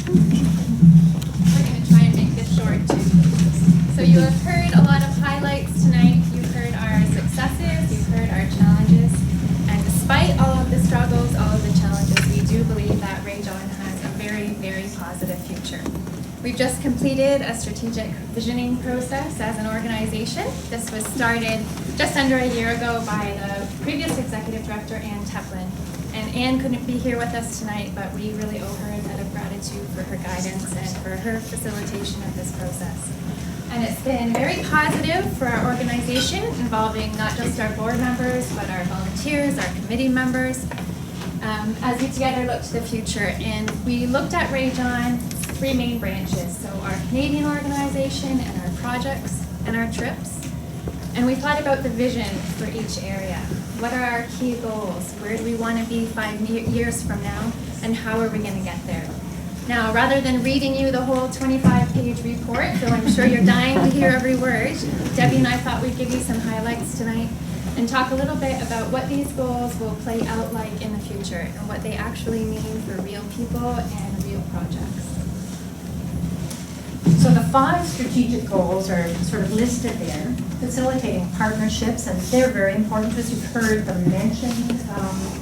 We're going to try and make this short too. So you have heard a lot of highlights tonight. You've heard our successes, you've heard our challenges. And despite all of the struggles, all of the challenges, we do believe that Ray John has a very, very positive future. We've just completed a strategic visioning process as an organization. This was started just under a year ago by the previous executive director, Ann Teplin. And Ann couldn't be here with us tonight, but we really owe her a debt of gratitude for her guidance and for her facilitation of this process. And it's been very positive for our organization, involving not just our board members, but our volunteers, our committee members, as we together look to the future. And we looked at Ray John's three main branches, so our Canadian organization and our projects and our trips. And we thought about the vision for each area. What are our key goals? Where do we want to be 5 years from now? And how are we going to get there? Now, rather than reading you the whole 25-page report, though I'm sure you're dying to hear every word, Debbie and I thought we'd give you some highlights tonight and talk a little bit about what these goals will play out like in the future and what they actually mean for real people and real projects. So the 5 strategic goals are sort of listed there, facilitating partnerships, and they're very important as you've heard them mentioned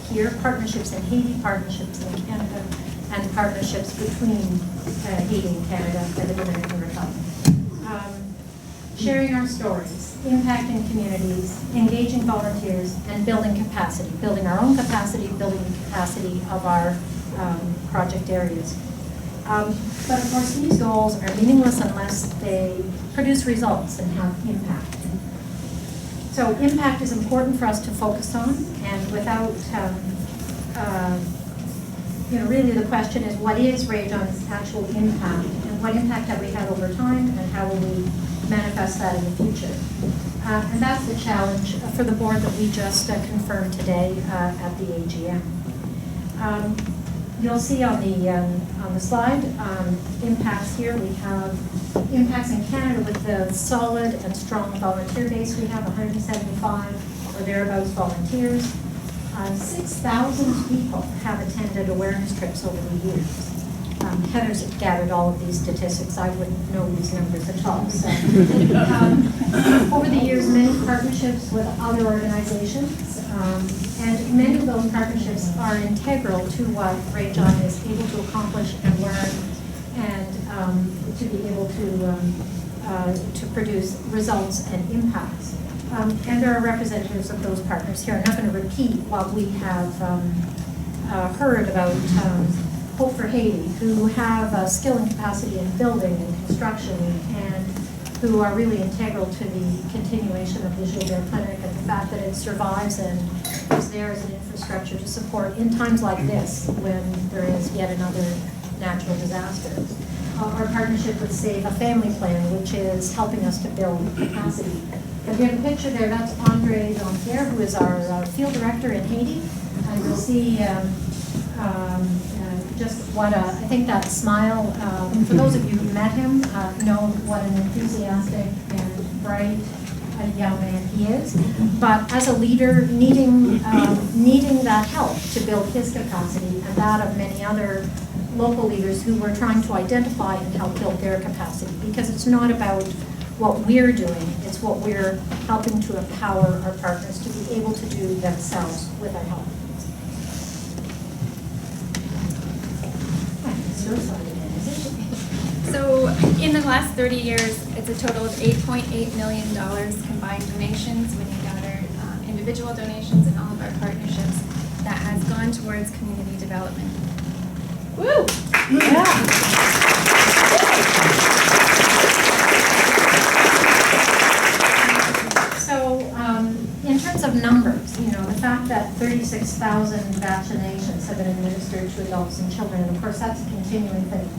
here, partnerships in Haiti, partnerships in Canada, and partnerships between Haiti and Canada and the Dominican Republic. Sharing our stories, impacting communities, engaging volunteers, and building capacity, building our own capacity, building the capacity of our project areas. But of course, these goals are meaningless unless they produce results and have impact. So impact is important for us to focus on, and without, really the question is, what is Ray John's actual impact, and what impact have we had over time, and how will we manifest that in the future? And that's the challenge for the board that we just confirmed today at the AGM. You'll see on the slide impacts here. We have impacts in Canada with the solid and strong volunteer base. We have 175 or thereabouts volunteers. 6,000 people have attended awareness trips over the years. Heather's gathered all of these statistics. I wouldn't know these numbers at all. So, over the years, many partnerships with other organizations, and many of those partnerships are integral to what Ray John is able to accomplish and learn, and to be able to produce results and impacts. And there are representatives of those partners here. I'm not going to repeat what we have heard about Hope for Haiti, who have a skill and capacity in building and construction, and who are really integral to the continuation of the Gilbert Clinic, and the fact that it survives and is there as an infrastructure to support in times like this when there is yet another natural disaster. Our partnership with Save a Family Plan, which is helping us to build capacity. And we have a picture there, that's Andre Jean-Pierre, who is our field director in Haiti. And you'll see just what I think that smile, for those of you who met him, know what an enthusiastic and bright young man he is. But as a leader, needing that help to build his capacity and that of many other local leaders who were trying to identify and help build their capacity. Because it's not about what we're doing, it's what we're helping to empower our partners to be able to do themselves with our help. So in the last 30 years, it's a total of $8.8 million combined donations when you gather individual donations and all of our partnerships that has gone towards community development. Woo! Yeah. So in terms of numbers, the fact that 36,000 vaccinations have been administered to adults and children, and of course that's a continuing thing,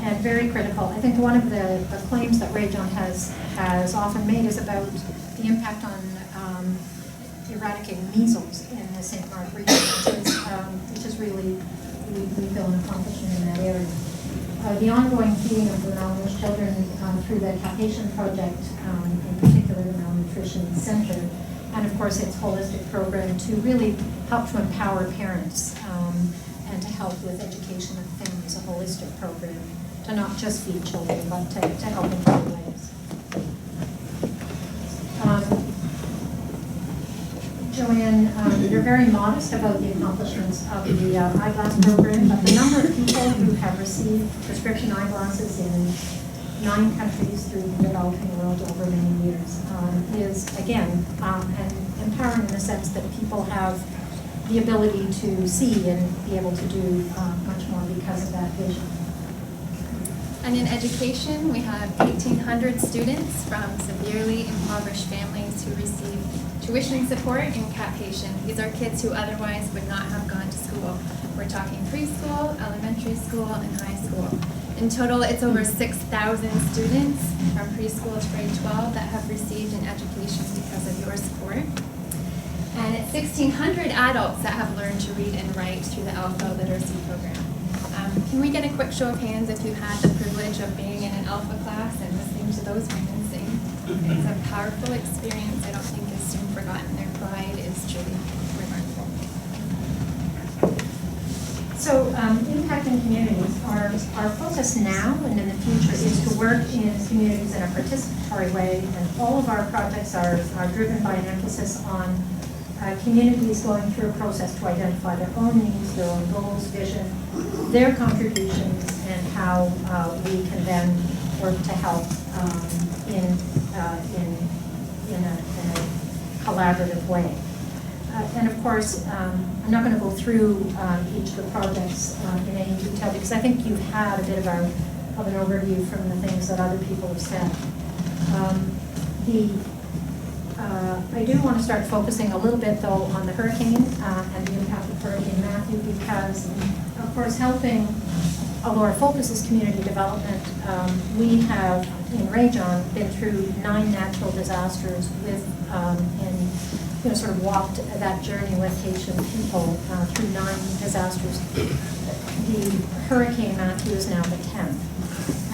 and very critical. I think one of the claims that Ray John has often made is about the impact on eradicating measles in the St. Mark region, which is really, we feel, an accomplishment in that area. The ongoing feeding of the malnourished children through the Cap-Haitien project, in particular the Malnutrition Center, and of course its holistic program to really help to empower parents and to help with education of families, a holistic program, to not just feed children, but to help in other ways. Joanne, you're very modest about the accomplishments of the eyeglass program, but the number of people who have received prescription eyeglasses in 9 countries through the developing world over many years is, again, and empowering in the sense that people have the ability to see and be able to do much more because of that vision. And in education, we have 1,800 students from severely impoverished families who receive tuition support in Cap-Haitien. These are kids who otherwise would not have gone to school. We're talking preschool, elementary school, and high school. In total, it's over 6,000 students from preschool to grade 12 that have received an education because of your support. And it's 1,600 adults that have learned to read and write through the Alpha Literacy Program. Can we get a quick show of hands if you had the privilege of being in an Alpha class and listening to those women sing? It's a powerful experience. I don't think is soon forgotten. Their pride is truly remarkable. So impacting communities, our focus now and in the future is to work in communities in a participatory way, and all of our projects are driven by an emphasis on communities going through a process to identify their own needs, their own goals, vision, their contributions, and how we can then work to help in a collaborative way. And of course, I'm not going to go through each of the projects in any detail because I think you've had a bit of an overview from the things that other people have said. I do want to start focusing a little bit though on the hurricane and the impact of Hurricane Matthew because, of course, helping, although our focus is community development, we have in Regina been through 9 natural disasters with and sort of walked that journey with Haitian people through 9 disasters. The Hurricane Matthew is now the 10th.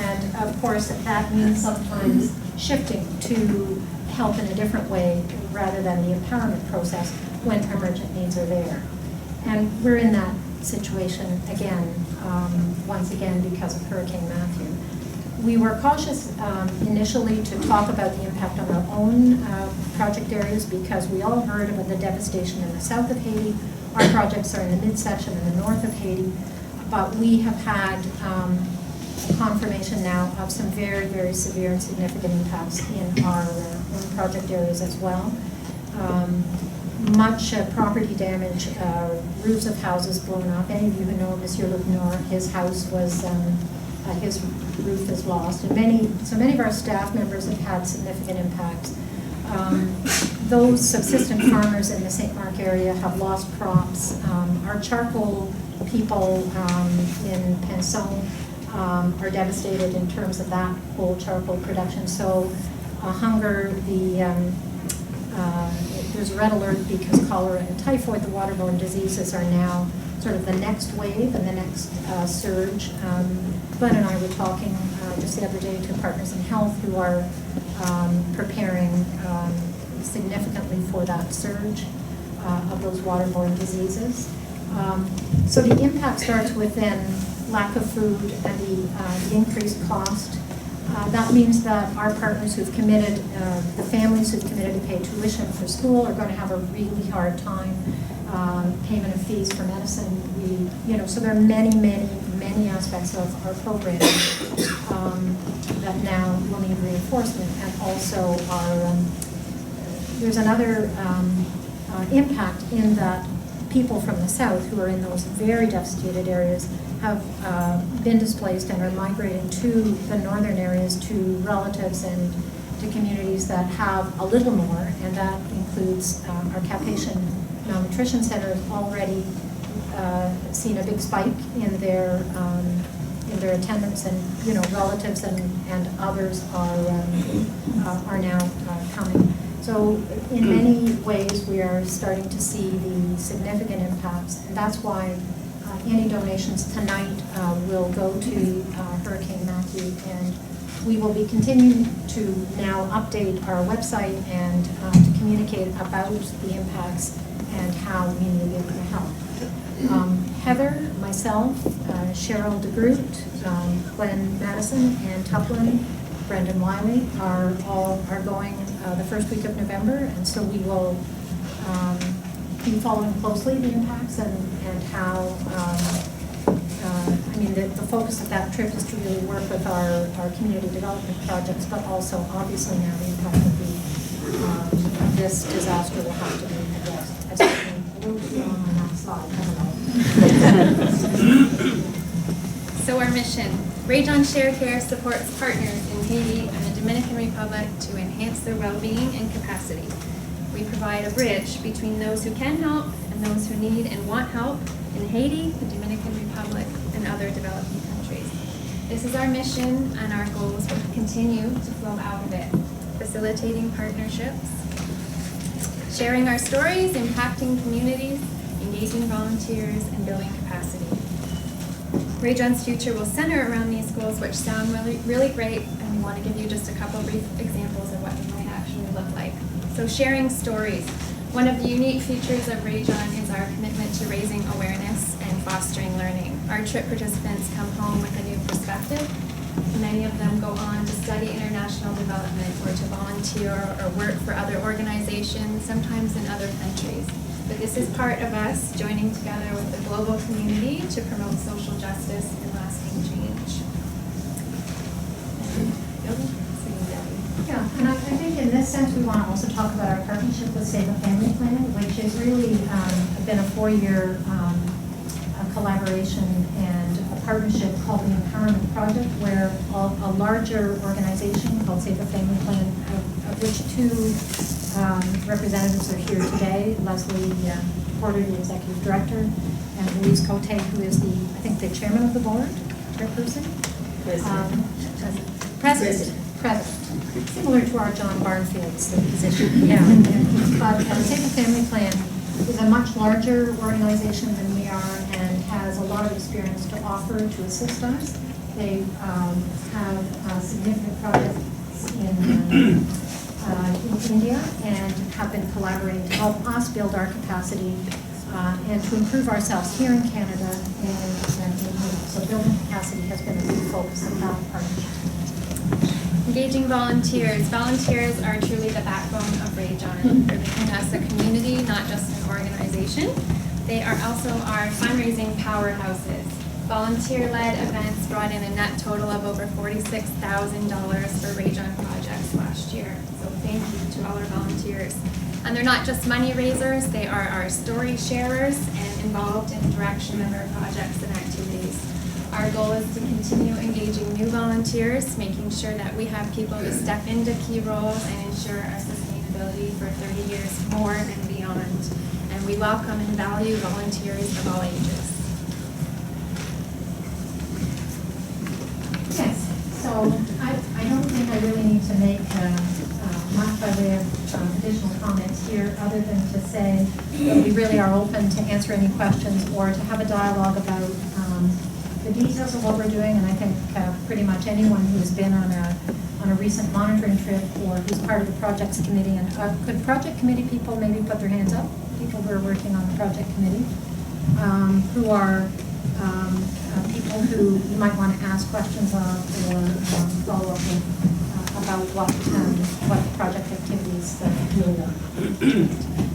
And of course, that means sometimes shifting to help in a different way rather than the empowerment process when emergent needs are there. And we're in that situation again, once again, because of Hurricane Matthew. We were cautious initially to talk about the impact on our own project areas because we all heard about the devastation in the south of Haiti. Our projects are in the midsection in the north of Haiti, but we have had confirmation now of some very, very severe and significant impacts in our own project areas as well. Much property damage, roofs of houses blown off. Any of you who know Monsieur Lupnor, his house was, his roof is lost. And many of our staff members have had significant impacts. Those subsistent farmers in the St. Mark area have lost crops. Our charcoal people in Pinson are devastated in terms of that whole charcoal production. So hunger, there's a red alert because cholera and typhoid, the waterborne diseases, are now sort of the next wave and the next surge. Glenn and I were talking just the other day to Partners in Health who are preparing significantly for that surge of those waterborne diseases. So the impact starts within lack of food and the increased cost. That means that our partners who've committed, the families who've committed to pay tuition for school are going to have a really hard time. Payment of fees for medicine. So there are many aspects of our program that now will need reinforcement, and also there's another impact in that people from the south who are in those very devastated areas have been displaced and are migrating to the northern areas to relatives and to communities that have a little more, and that includes our Cap-Haitien Malnutrition Center has already seen a big spike in their attendance, and relatives and others are now coming. So in many ways we are starting to see the significant impacts, and that's why any donations tonight will go to Hurricane Matthew, and we will be continuing to now update our website and to communicate about the impacts and how we may be able to help. Heather, myself, Cheryl DeGroot, Glenn Madison, and Tuplin, Brendan Wiley are going the first week of November, and so we will be following closely the impacts and how, the focus of that trip is to really work with our community development projects, but also obviously now the impact of this disaster will have to be addressed. I've been a little too long on that slide, haven't I? So our mission, Rajon Share Care supports partners in Haiti and the Dominican Republic to enhance their well-being and capacity. We provide a bridge between those who can help and those who need and want help in Haiti, the Dominican Republic, and other developing countries. This is our mission, and our goals will continue to flow out of it, facilitating partnerships, sharing our stories, impacting communities, engaging volunteers, and building capacity. Rajon's future will center around these goals, which sound really great, and we want to give you just a couple brief examples of what they might actually look like. So sharing stories. One of the unique features of Rajon is our commitment to raising awareness and fostering learning. Our trip participants come home with a new perspective. Many of them go on to study international development or to volunteer or work for other organizations, sometimes in other countries. But this is part of us joining together with the global community to promote social justice and lasting change. Yeah, and I think in this sense we want to also talk about our partnership with Save a Family Plan, which has really been a 4-year collaboration and a partnership called the Empowerment Project, where a larger organization called Save a Family Plan, of which 2 representatives are here today, Leslie Porter, the executive director, and Louise Cote, who is I think the chairman of the board, chairperson? President. Similar to our John Barnfield's position, yeah. But Save a Family Plan is a much larger organization than we are and has a lot of experience to offer to assist us. They have significant projects in India and have been collaborating to help us build our capacity and to improve ourselves here in Canada and in Haiti. So building capacity has been a big focus of that partnership. Engaging volunteers. Volunteers are truly the backbone of Rajon. They're making us a community, not just an organization. They are also our fundraising powerhouses. Volunteer-led events brought in a net total of over $46,000 for Rajon projects last year. So thank you to all our volunteers. And they're not just money raisers, they are our story sharers and involved in the direction of our projects and activities. Our goal is to continue engaging new volunteers, making sure that we have people who step into key roles and ensure our sustainability for 30 years more and beyond. And we welcome and value volunteers of all ages. Yes, so I don't think I really need to make much by way of additional comments here, other than to say that we really are open to answer any questions or to have a dialogue about the details of what we're doing. And I think pretty much anyone who's been on a recent monitoring trip or who's part of the projects committee, and could project committee people maybe put their hands up, people who are working on the project committee, who are people who you might want to ask questions of or follow up with about what the project activities really are.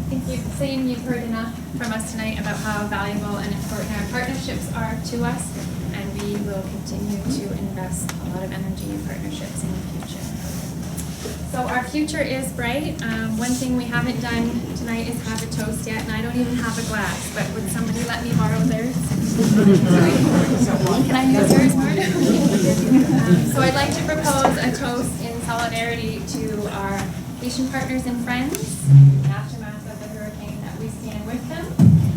Thank you. Celine, you've heard enough from us tonight about how valuable and important our partnerships are to us, and we will continue to invest a lot of energy in partnerships in the future. So our future is bright. One thing we haven't done tonight is have a toast yet, and I don't even have a glass, but would somebody let me borrow theirs? Can I use yours, Marta? So I'd like to propose a toast in solidarity to our Haitian partners and friends, in the aftermath of the hurricane, that we stand with them,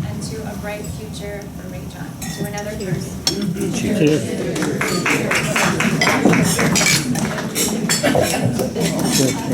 and to a bright future for Rajon. To another toast. Cheers.